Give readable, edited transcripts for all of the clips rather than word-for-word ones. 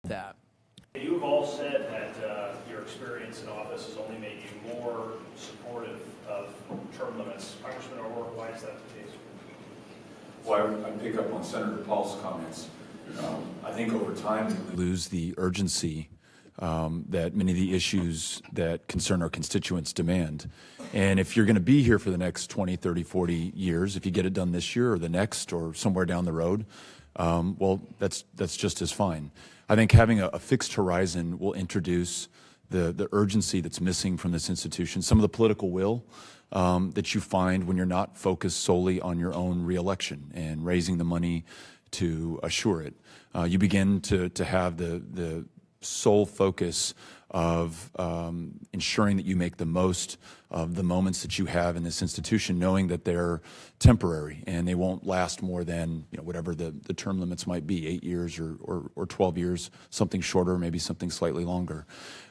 that. You've all said that your experience in office has only made you more supportive of term limits. Congressman O'Rourke, why is that the case? Well, I pick up on Senator Paul's comments. I think over time we lose the urgency that many of the issues that concern our constituents demand. And if you're going to be here for the next 20, 30, 40 years, if you get it done this year or the next or somewhere down the road, well, that's just as fine. I think having a fixed horizon will introduce the urgency that's missing from this institution, some of the political will that you find when you're not focused solely on your own reelection and raising the money to assure it. You begin to have the sole focus of ensuring that you make the most of the moments that you have in this institution, knowing that they're temporary and they won't last more than whatever the term limits might be, 8 years or 12 years, something shorter, maybe something slightly longer.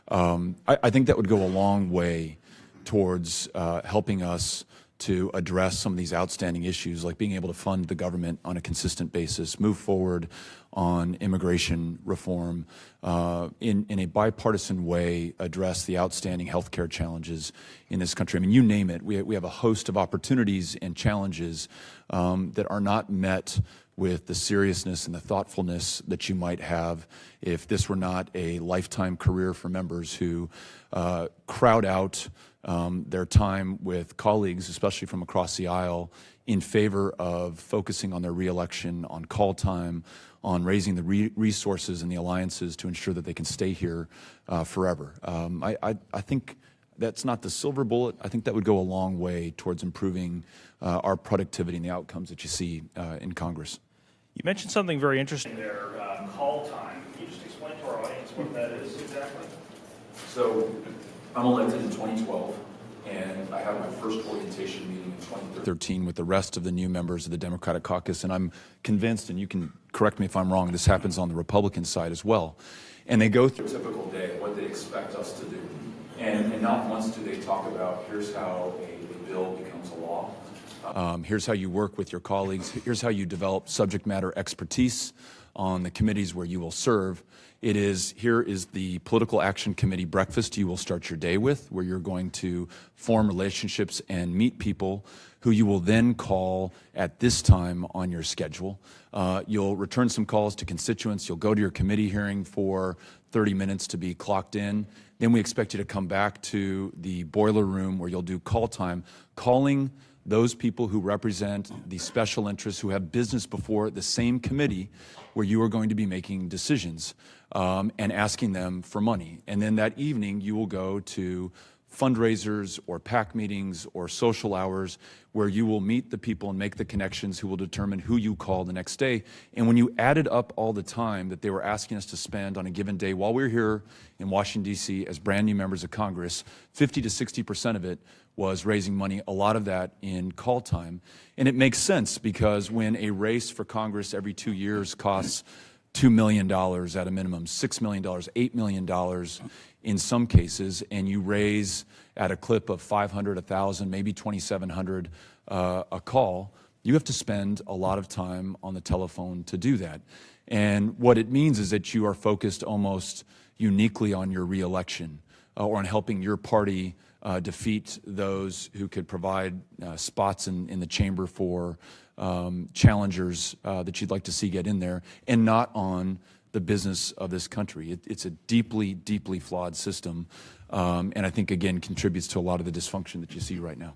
I think that would go a long way towards helping us to address some of these outstanding issues, like being able to fund the government on a consistent basis, move forward on immigration reform, in a bipartisan way, address the outstanding healthcare challenges in this country. I mean, you name it. We have a host of opportunities and challenges that are not met with the seriousness and the thoughtfulness that you might have if this were not a lifetime career for members who crowd out their time with colleagues, especially from across the aisle, in favor of focusing on their reelection, on call time, on raising the resources and the alliances to ensure that they can stay here forever. I think that's not the silver bullet. I think that would go a long way towards improving our productivity and the outcomes that you see in Congress. You mentioned something very interesting there, call time. Can you just explain to our audience what that is exactly? So I'm elected in 2012, and I have my first orientation meeting in 2013 with the rest of the new members of the Democratic caucus, and I'm convinced, and you can correct me if I'm wrong, this happens on the Republican side as well. And they go through a typical day, what they expect us to do. And not once do they talk about, here's how a bill becomes a law. Here's how you work with your colleagues. Here's how you develop subject matter expertise on the committees where you will serve. Here is the Political Action Committee breakfast you will start your day with, where you're going to form relationships and meet people who you will then call at this time on your schedule. You'll return some calls to constituents. You'll go to your committee hearing for 30 minutes to be clocked in. Then we expect you to come back to the boiler room where you'll do call time, calling those people who represent the special interests who have business before the same committee where you are going to be making decisions and asking them for money. And then that evening you will go to fundraisers or PAC meetings or social hours where you will meet the people and make the connections who will determine who you call the next day. And when you added up all the time that they were asking us to spend on a given day while we were here in Washington, D.C. as brand new members of Congress, 50 to 60% of it was raising money, a lot of that in call time. And it makes sense because when a race for Congress every 2 years costs $2 million at a minimum, $6 million, $8 million in some cases, and you raise at a clip of 500, 1,000, maybe 2,700 a call, you have to spend a lot of time on the telephone to do that. And what it means is that you are focused almost uniquely on your reelection or on helping your party defeat those who could provide spots in the chamber for challengers that you'd like to see get in there, and not on the business of this country. It's a deeply, deeply flawed system, and I think, again, contributes to a lot of the dysfunction that you see right now.